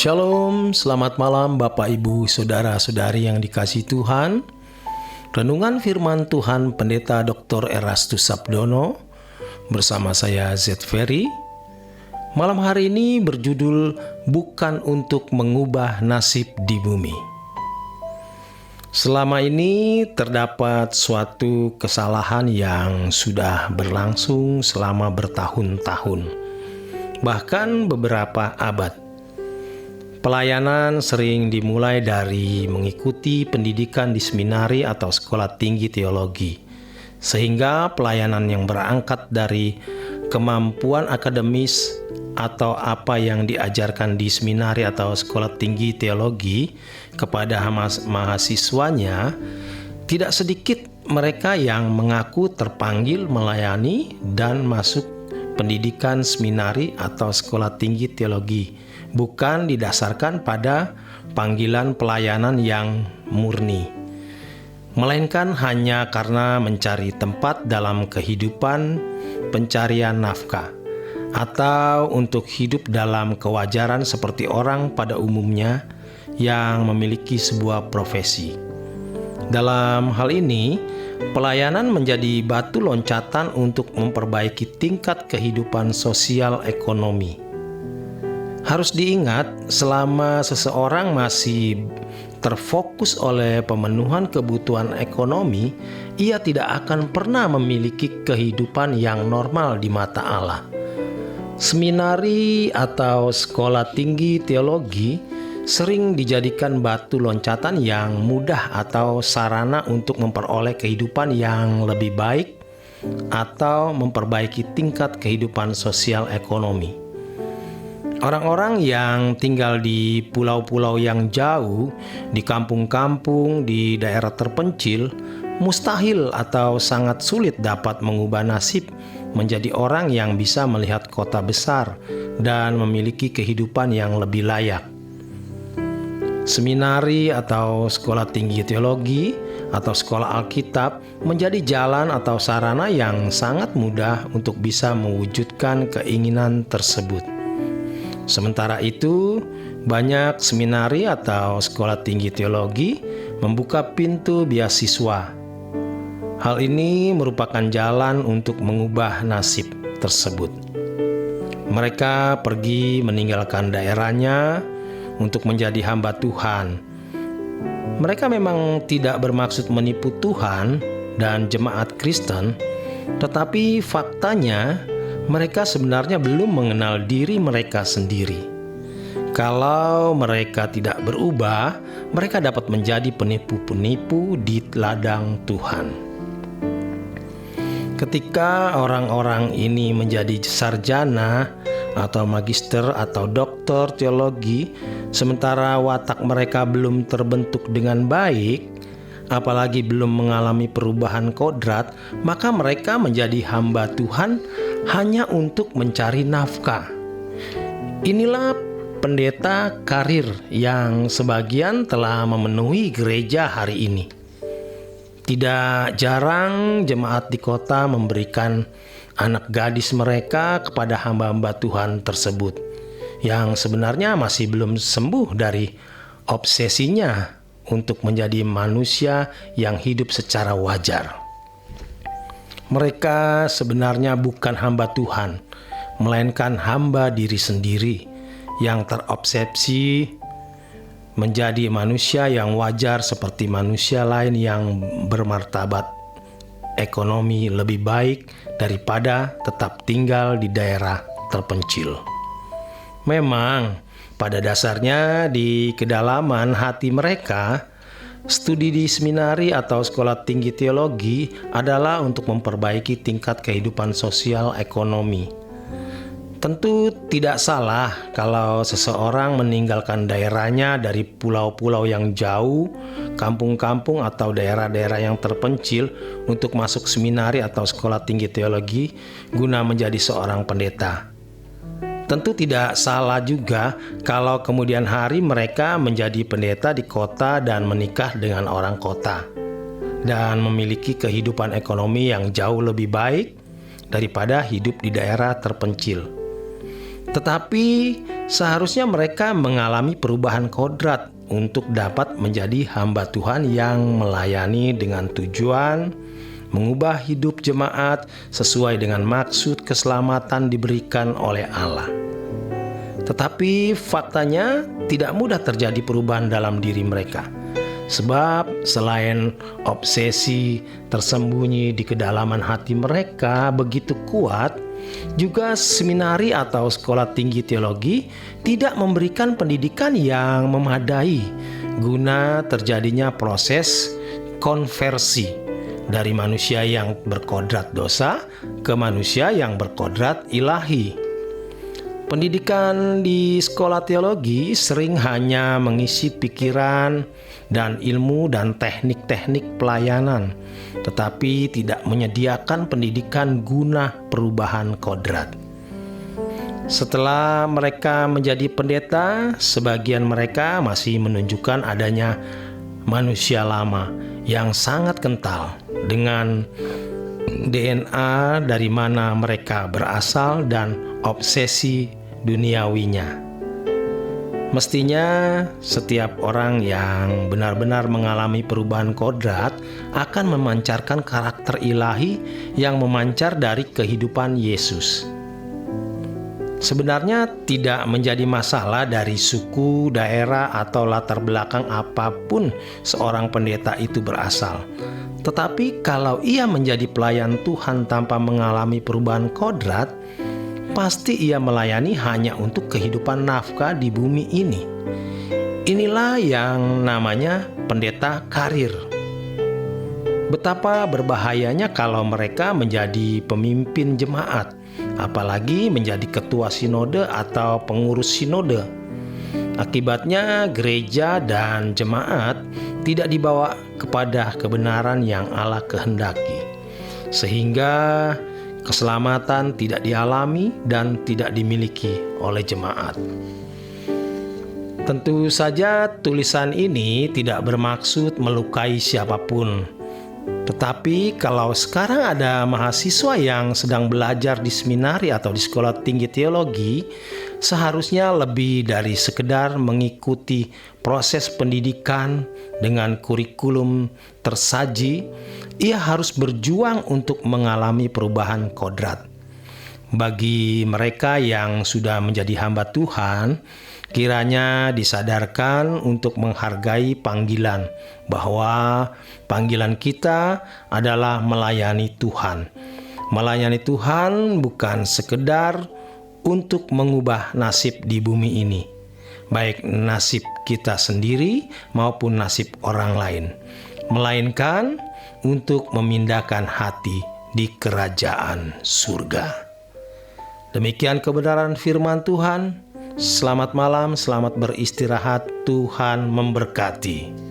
Shalom, selamat malam Bapak Ibu Saudara-saudari yang dikasihi Tuhan. Renungan firman Tuhan Pendeta Dr. Erastus Sabdono bersama saya Z. Ferry. Malam hari ini berjudul Bukan untuk Mengubah Nasib di Bumi. Selama ini terdapat suatu kesalahan yang sudah berlangsung selama bertahun-tahun, bahkan beberapa abad. Pelayanan sering dimulai dari mengikuti pendidikan di seminari atau sekolah tinggi teologi, sehingga pelayanan yang berangkat dari kemampuan akademis atau apa yang diajarkan di seminari atau sekolah tinggi teologi kepada mahasiswanya, tidak sedikit mereka yang mengaku terpanggil melayani dan masuk pendidikan seminari atau sekolah tinggi teologi, bukan didasarkan pada panggilan pelayanan yang murni, melainkan hanya karena mencari tempat dalam kehidupan pencarian nafkah, atau untuk hidup dalam kewajaran seperti orang pada umumnya yang memiliki sebuah profesi. Dalam hal ini, pelayanan menjadi batu loncatan untuk memperbaiki tingkat kehidupan sosial ekonomi. Harus diingat, selama seseorang masih terfokus oleh pemenuhan kebutuhan ekonomi, ia tidak akan pernah memiliki kehidupan yang normal di mata Allah. Seminari atau sekolah tinggi teologi sering dijadikan batu loncatan yang mudah atau sarana untuk memperoleh kehidupan yang lebih baik atau memperbaiki tingkat kehidupan sosial ekonomi. Orang-orang yang tinggal di pulau-pulau yang jauh, di kampung-kampung, di daerah terpencil, mustahil atau sangat sulit dapat mengubah nasib menjadi orang yang bisa melihat kota besar dan memiliki kehidupan yang lebih layak. Seminari atau sekolah tinggi teologi atau sekolah Alkitab menjadi jalan atau sarana yang sangat mudah untuk bisa mewujudkan keinginan tersebut. Sementara itu, banyak seminari atau sekolah tinggi teologi membuka pintu beasiswa. Hal ini merupakan jalan untuk mengubah nasib tersebut. Mereka pergi meninggalkan daerahnya untuk menjadi hamba Tuhan. Mereka memang tidak bermaksud menipu Tuhan dan jemaat Kristen, tetapi faktanya mereka sebenarnya belum mengenal diri mereka sendiri. Kalau mereka tidak berubah, mereka dapat menjadi penipu-penipu di ladang Tuhan. Ketika orang-orang ini menjadi sarjana atau magister atau doktor teologi, sementara watak mereka belum terbentuk dengan baik, apalagi belum mengalami perubahan kodrat, maka mereka menjadi hamba Tuhan hanya untuk mencari nafkah. Inilah pendeta karir yang sebagian telah memenuhi gereja hari ini. Tidak jarang jemaat di kota memberikan anak gadis mereka kepada hamba-hamba Tuhan tersebut, yang sebenarnya masih belum sembuh dari obsesinya untuk menjadi manusia yang hidup secara wajar. Mereka sebenarnya bukan hamba Tuhan, melainkan hamba diri sendiri yang terobsesi menjadi manusia yang wajar seperti manusia lain yang bermartabat ekonomi lebih baik daripada tetap tinggal di daerah terpencil. Memang pada dasarnya di kedalaman hati mereka, studi di seminari atau sekolah tinggi teologi adalah untuk memperbaiki tingkat kehidupan sosial ekonomi. Tentu tidak salah kalau seseorang meninggalkan daerahnya dari pulau-pulau yang jauh, kampung-kampung atau daerah-daerah yang terpencil untuk masuk seminari atau sekolah tinggi teologi guna menjadi seorang pendeta. Tentu tidak salah juga kalau kemudian hari mereka menjadi pendeta di kota dan menikah dengan orang kota dan memiliki kehidupan ekonomi yang jauh lebih baik daripada hidup di daerah terpencil. Tetapi seharusnya mereka mengalami perubahan kodrat untuk dapat menjadi hamba Tuhan yang melayani dengan tujuan mengubah hidup jemaat sesuai dengan maksud keselamatan diberikan oleh Allah. Tetapi faktanya tidak mudah terjadi perubahan dalam diri mereka. Sebab selain obsesi tersembunyi di kedalaman hati mereka begitu kuat, juga seminari atau sekolah tinggi teologi tidak memberikan pendidikan yang memadai guna terjadinya proses konversi dari manusia yang berkodrat dosa ke manusia yang berkodrat ilahi. Pendidikan di sekolah teologi sering hanya mengisi pikiran dan ilmu dan teknik-teknik pelayanan, tetapi tidak menyediakan pendidikan guna perubahan kodrat. Setelah mereka menjadi pendeta, sebagian mereka masih menunjukkan adanya manusia lama yang sangat kental dengan DNA dari mana mereka berasal dan obsesi duniawinya. Mestinya setiap orang yang benar-benar mengalami perubahan kodrat akan memancarkan karakter ilahi yang memancar dari kehidupan Yesus. Sebenarnya tidak menjadi masalah dari suku, daerah, atau latar belakang apapun seorang pendeta itu berasal. Tetapi kalau ia menjadi pelayan Tuhan tanpa mengalami perubahan kodrat, pasti ia melayani hanya untuk kehidupan nafkah di bumi ini. Inilah yang namanya pendeta karir. Betapa berbahayanya kalau mereka menjadi pemimpin jemaat, apalagi menjadi ketua sinode atau pengurus sinode. Akibatnya gereja dan jemaat tidak dibawa kepada kebenaran yang Allah kehendaki, sehingga keselamatan tidak dialami dan tidak dimiliki oleh jemaat. Tentu saja tulisan ini tidak bermaksud melukai siapapun. Tetapi kalau sekarang ada mahasiswa yang sedang belajar di seminari atau di sekolah tinggi teologi, seharusnya lebih dari sekedar mengikuti proses pendidikan dengan kurikulum tersaji, ia harus berjuang untuk mengalami perubahan kodrat. Bagi mereka yang sudah menjadi hamba Tuhan, kiranya disadarkan untuk menghargai panggilan, bahwa panggilan kita adalah melayani Tuhan. Melayani Tuhan bukan sekedar untuk mengubah nasib di bumi ini, baik nasib kita sendiri maupun nasib orang lain, melainkan untuk memindahkan hati di kerajaan surga. Demikian kebenaran firman Tuhan. Selamat malam, selamat beristirahat. Tuhan memberkati.